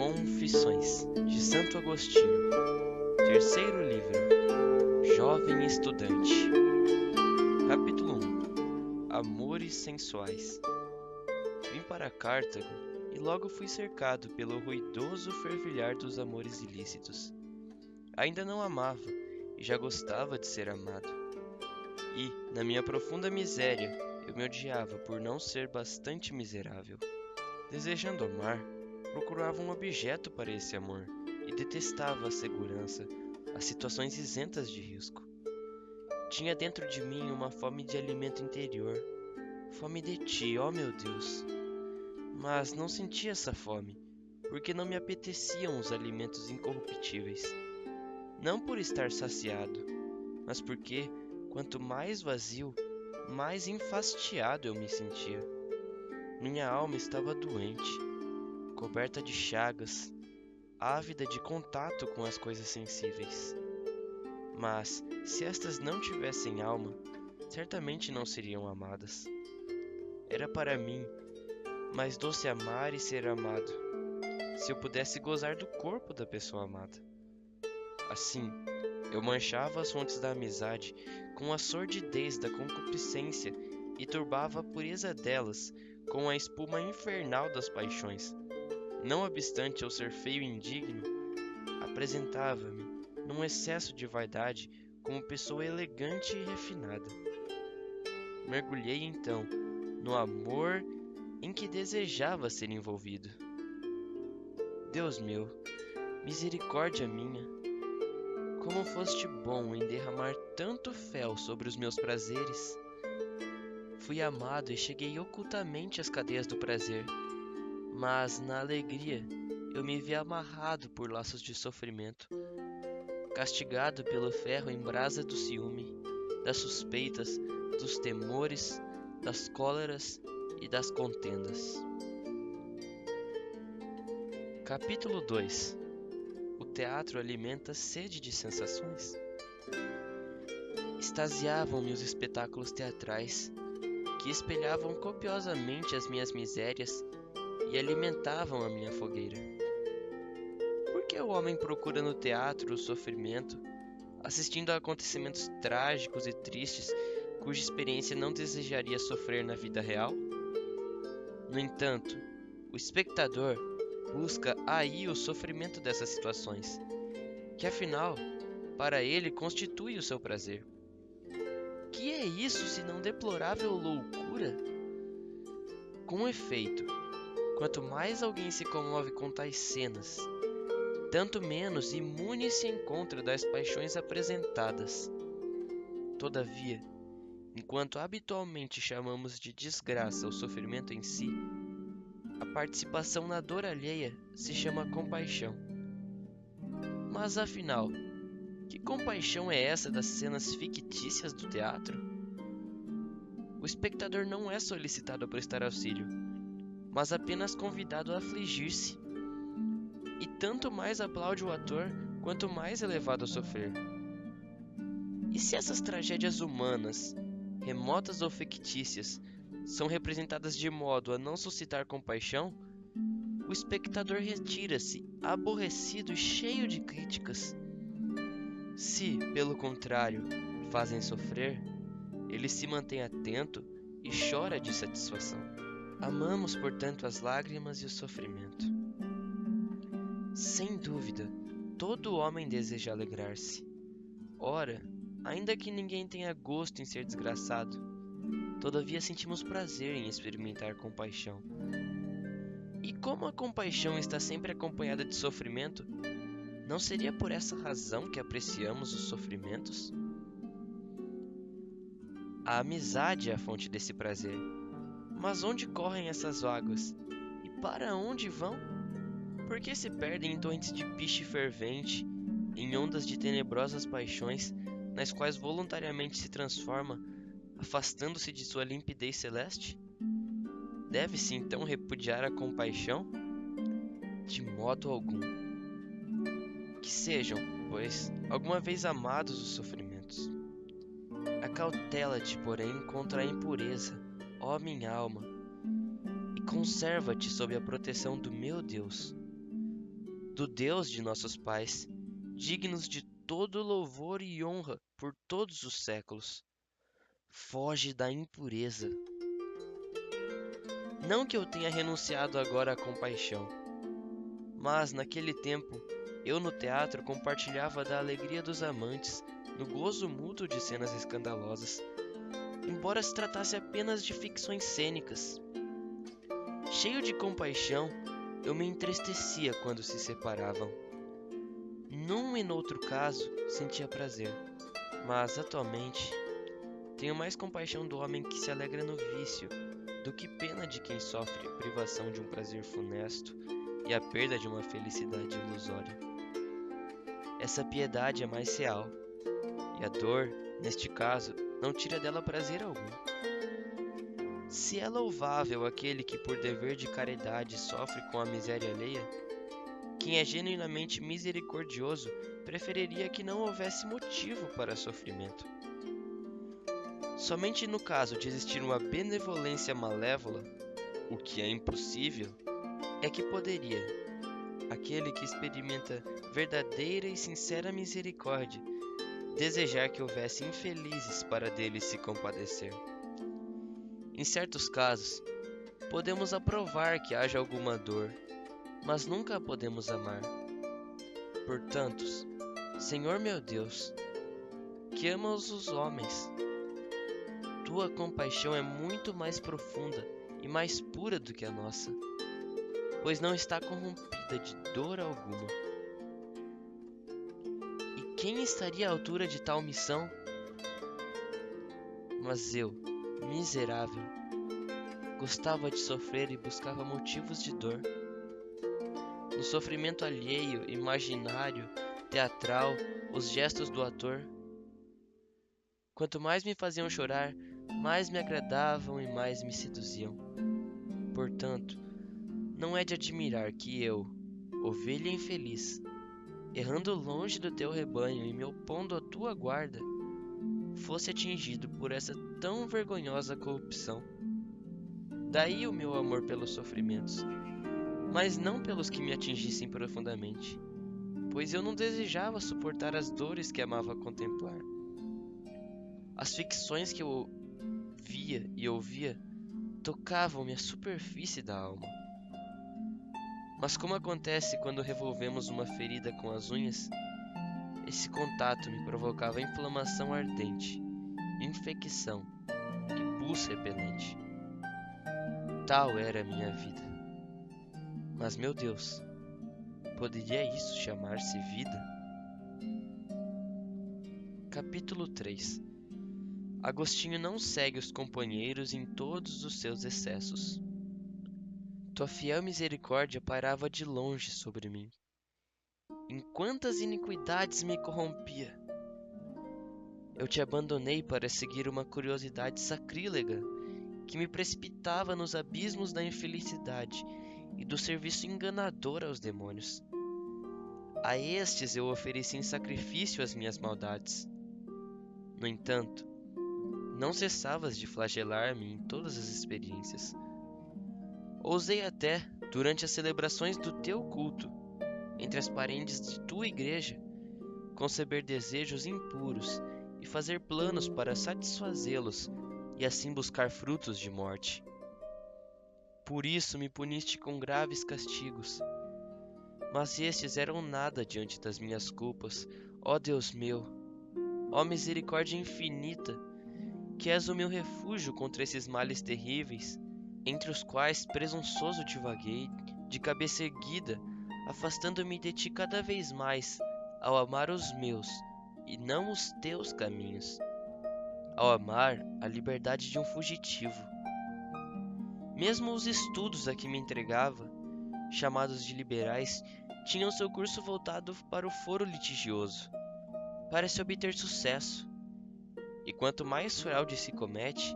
Confissões de Santo Agostinho. Terceiro livro. Jovem Estudante. Capítulo 1. Amores sensuais. Vim para Cartago e logo fui cercado pelo ruidoso fervilhar dos amores ilícitos. Ainda não amava e já gostava de ser amado. E, na minha profunda miséria, eu me odiava por não ser bastante miserável. Desejando amar, procurava um objeto para esse amor e detestava a segurança, as situações isentas de risco. Tinha dentro de mim uma fome de alimento interior, fome de ti, ó meu Deus. Mas não sentia essa fome, porque não me apeteciam os alimentos incorruptíveis. Não por estar saciado, mas porque, quanto mais vazio, mais enfastiado eu me sentia. Minha alma estava doente, coberta de chagas, ávida de contato com as coisas sensíveis. Mas, se estas não tivessem alma, certamente não seriam amadas. Era para mim mais doce amar e ser amado, se eu pudesse gozar do corpo da pessoa amada. Assim, eu manchava as fontes da amizade com a sordidez da concupiscência e turbava a pureza delas com a espuma infernal das paixões. Não obstante eu ser feio e indigno, apresentava-me, num excesso de vaidade, como pessoa elegante e refinada. Mergulhei então no amor em que desejava ser envolvido. Deus meu, misericórdia minha, como foste bom em derramar tanto fel sobre os meus prazeres. Fui amado e cheguei ocultamente às cadeias do prazer, mas na alegria eu me vi amarrado por laços de sofrimento, castigado pelo ferro em brasa do ciúme, das suspeitas, dos temores, das cóleras e das contendas. Capítulo 2. O teatro alimenta sede de sensações. Extasiavam-me os espetáculos teatrais, que espelhavam copiosamente as minhas misérias e alimentavam a minha fogueira. Por que o homem procura no teatro o sofrimento, assistindo a acontecimentos trágicos e tristes cuja experiência não desejaria sofrer na vida real? No entanto, o espectador busca aí o sofrimento dessas situações, que afinal, para ele constitui o seu prazer. Que é isso senão deplorável loucura? Com efeito, quanto mais alguém se comove com tais cenas, tanto menos imune se encontra das paixões apresentadas. Todavia, enquanto habitualmente chamamos de desgraça o sofrimento em si, a participação na dor alheia se chama compaixão. Mas afinal, que compaixão é essa das cenas fictícias do teatro? O espectador não é solicitado a prestar auxílio, mas apenas convidado a afligir-se. E tanto mais aplaude o ator, quanto mais é levado a sofrer. E se essas tragédias humanas, remotas ou fictícias, são representadas de modo a não suscitar compaixão, o espectador retira-se, aborrecido e cheio de críticas. Se, pelo contrário, fazem sofrer, ele se mantém atento e chora de satisfação. Amamos, portanto, as lágrimas e o sofrimento. Sem dúvida, todo homem deseja alegrar-se. Ora, ainda que ninguém tenha gosto em ser desgraçado, todavia sentimos prazer em experimentar compaixão. E como a compaixão está sempre acompanhada de sofrimento, não seria por essa razão que apreciamos os sofrimentos? A amizade é a fonte desse prazer. Mas onde correm essas águas? E para onde vão? Por que se perdem em torrentes de piche fervente, em ondas de tenebrosas paixões, nas quais voluntariamente se transforma, afastando-se de sua limpidez celeste? Deve-se então repudiar a compaixão? De modo algum. Que sejam, pois, alguma vez amados os sofrimentos. Acautela-te, porém, contra a impureza, ó minha alma, e conserva-te sob a proteção do meu Deus. do Deus de nossos pais, dignos de todo louvor e honra por todos os séculos. Foge da impureza. Não que eu tenha renunciado agora à compaixão, mas naquele tempo eu no teatro compartilhava da alegria dos amantes, no gozo mútuo de cenas escandalosas, embora se tratasse apenas de ficções cênicas. Cheio de compaixão, eu me entristecia quando se separavam. Num e noutro caso, sentia prazer, mas atualmente tenho mais compaixão do homem que se alegra no vício do que pena de quem sofre a privação de um prazer funesto e a perda de uma felicidade ilusória. Essa piedade é mais real, e a dor, neste caso, não tira dela prazer algum. Se é louvável aquele que por dever de caridade sofre com a miséria alheia, quem é genuinamente misericordioso preferiria que não houvesse motivo para sofrimento. Somente no caso de existir uma benevolência malévola, o que é impossível, é que poderia, aquele que experimenta verdadeira e sincera misericórdia, desejar que houvesse infelizes para deles se compadecer. Em certos casos, podemos aprovar que haja alguma dor, mas nunca a podemos amar. Portanto, Senhor meu Deus, que amas os homens, tua compaixão é muito mais profunda e mais pura do que a nossa, pois não está corrompida de dor alguma. E quem estaria à altura de tal missão? Mas eu, miserável, gostava de sofrer e buscava motivos de dor. No sofrimento alheio, imaginário, teatral, os gestos do ator. Quanto mais me faziam chorar, mais me agradavam e mais me seduziam. Portanto, não é de admirar que eu, ovelha infeliz, errando longe do teu rebanho e me opondo à tua guarda, fosse atingido por essa tão vergonhosa corrupção. Daí o meu amor pelos sofrimentos, mas não pelos que me atingissem profundamente, pois eu não desejava suportar as dores que amava contemplar. As ficções que eu via e ouvia tocavam-me a superfície da alma. Mas como acontece quando revolvemos uma ferida com as unhas, esse contato me provocava inflamação ardente, infecção e pus repelente. Tal era a minha vida. Mas, meu Deus, poderia isso chamar-se vida? Capítulo 3. Agostinho não segue os companheiros em todos os seus excessos. Tua fiel misericórdia pairava de longe sobre mim. Em quantas iniquidades me corrompia! Eu te abandonei para seguir uma curiosidade sacrílega que me precipitava nos abismos da infelicidade e do serviço enganador aos demônios. A estes eu ofereci em sacrifício as minhas maldades. No entanto, não cessavas de flagelar-me em todas as experiências. Ousei até, durante as celebrações do teu culto, entre as paredes de tua igreja, conceber desejos impuros e fazer planos para satisfazê-los e assim buscar frutos de morte. Por isso me puniste com graves castigos, mas estes eram nada diante das minhas culpas, ó Deus meu, ó misericórdia infinita, que és o meu refúgio contra esses males terríveis, entre os quais presunçoso divaguei, de cabeça erguida, afastando-me de ti cada vez mais, ao amar os meus, e não os teus caminhos, ao amar a liberdade de um fugitivo. Mesmo os estudos a que me entregava, chamados de liberais, tinham seu curso voltado para o foro litigioso, para se obter sucesso. E quanto mais fraude se comete,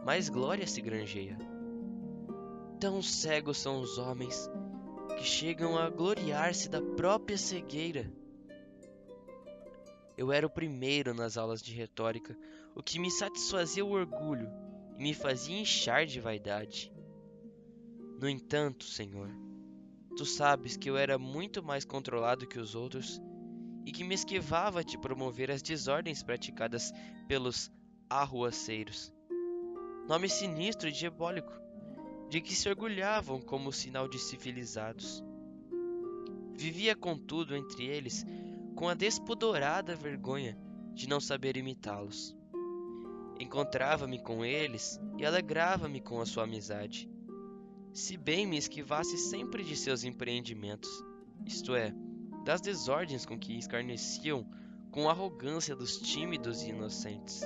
mais glória se granjeia. Tão cegos são os homens que chegam a gloriar-se da própria cegueira. Eu era o primeiro nas aulas de retórica, o que me satisfazia o orgulho e me fazia inchar de vaidade. No entanto, Senhor, Tu sabes que eu era muito mais controlado que os outros e que me esquivava de promover as desordens praticadas pelos arruaceiros. Nome sinistro e diabólico, de que se orgulhavam como sinal de civilizados. Vivia, contudo, entre eles com a despudorada vergonha de não saber imitá-los. Encontrava-me com eles e alegrava-me com a sua amizade, se bem me esquivasse sempre de seus empreendimentos, isto é, das desordens com que escarneciam com a arrogância dos tímidos e inocentes,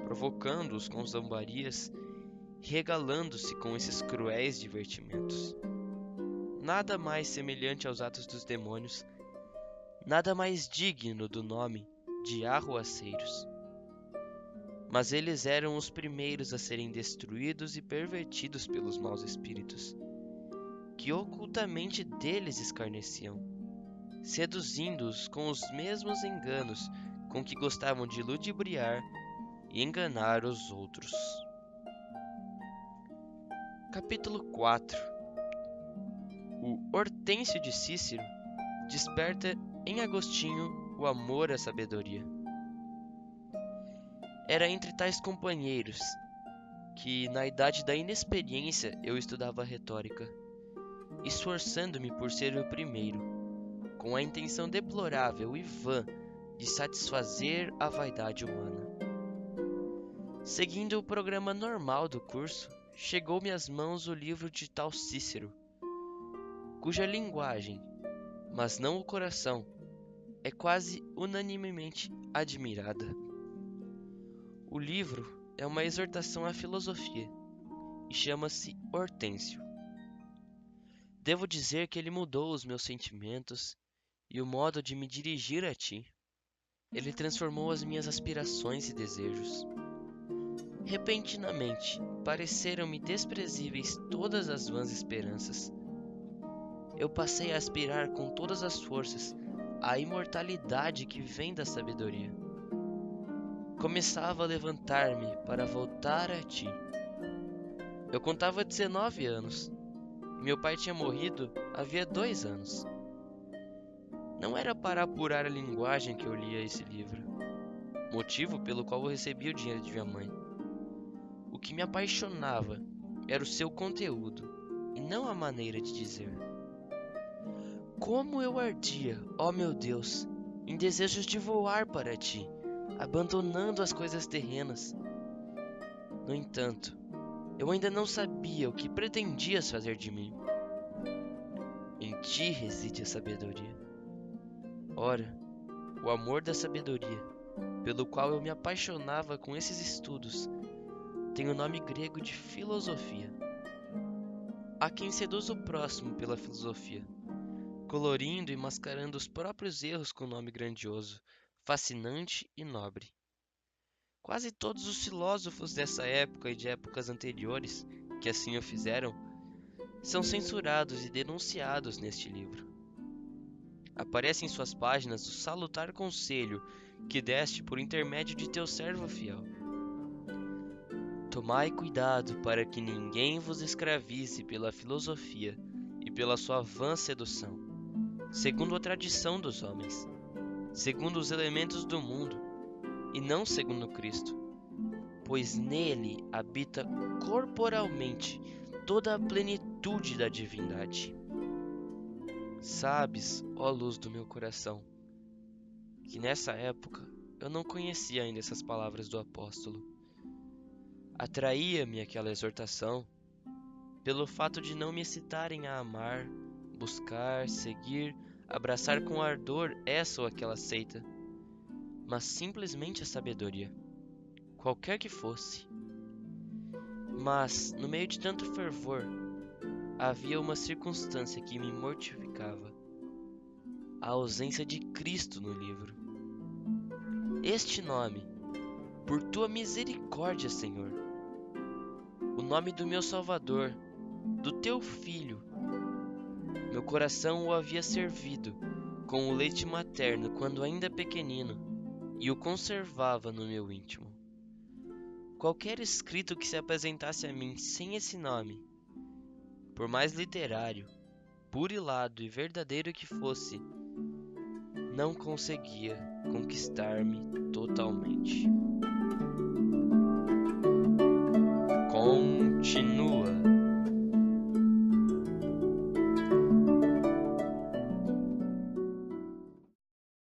provocando-os com zombarias, regalando-se com esses cruéis divertimentos. Nada mais semelhante aos atos dos demônios, nada mais digno do nome de arruaceiros. Mas eles eram os primeiros a serem destruídos e pervertidos pelos maus espíritos, que ocultamente deles escarneciam, seduzindo-os com os mesmos enganos com que gostavam de ludibriar e enganar os outros. Capítulo 4. O Hortêncio de Cícero desperta em Agostinho o amor à sabedoria. Era entre tais companheiros que, na idade da inexperiência, eu estudava retórica, esforçando-me por ser o primeiro, com a intenção deplorável e vã de satisfazer a vaidade humana. Seguindo o programa normal do curso, chegou-me às mãos o livro de tal Cícero, cuja linguagem, mas não o coração, é quase unanimemente admirada. O livro é uma exortação à filosofia e chama-se Hortêncio. Devo dizer que ele mudou os meus sentimentos e o modo de me dirigir a ti. Ele transformou as minhas aspirações e desejos. Repentinamente, pareceram-me desprezíveis todas as vãs esperanças. Eu passei a aspirar com todas as forças à imortalidade que vem da sabedoria. Começava a levantar-me para voltar a ti. Eu contava 19 anos. Meu pai tinha morrido havia 2 anos. Não era para apurar a linguagem que eu lia esse livro, motivo pelo qual eu recebia o dinheiro de minha mãe. O que me apaixonava era o seu conteúdo, e não a maneira de dizer. Como eu ardia, ó meu Deus, em desejos de voar para ti, abandonando as coisas terrenas. No entanto, eu ainda não sabia o que pretendias fazer de mim. Em ti reside a sabedoria. Ora, o amor da sabedoria, pelo qual eu me apaixonava com esses estudos, tem o nome grego de filosofia. Há quem seduz o próximo pela filosofia, colorindo e mascarando os próprios erros com nome grandioso, fascinante e nobre. Quase todos os filósofos dessa época e de épocas anteriores, que assim o fizeram, são censurados e denunciados neste livro. Aparece em suas páginas o salutar conselho que deste por intermédio de teu servo fiel. Tomai cuidado para que ninguém vos escravize pela filosofia e pela sua vã sedução, segundo a tradição dos homens, segundo os elementos do mundo, e não segundo Cristo, pois nele habita corporalmente toda a plenitude da divindade. Sabes, ó luz do meu coração, que nessa época eu não conhecia ainda essas palavras do apóstolo. Atraía-me aquela exortação pelo fato de não me excitarem a amar, buscar, seguir, abraçar com ardor essa ou aquela seita, mas simplesmente a sabedoria, qualquer que fosse. Mas, no meio de tanto fervor, havia uma circunstância que me mortificava: a ausência de Cristo no livro. Este nome, por tua misericórdia, Senhor, o nome do meu Salvador, do teu Filho, meu coração o havia servido com o leite materno quando ainda pequenino e o conservava no meu íntimo. Qualquer escrito que se apresentasse a mim sem esse nome, por mais literário, burilado e verdadeiro que fosse, não conseguia conquistar-me totalmente. Continua.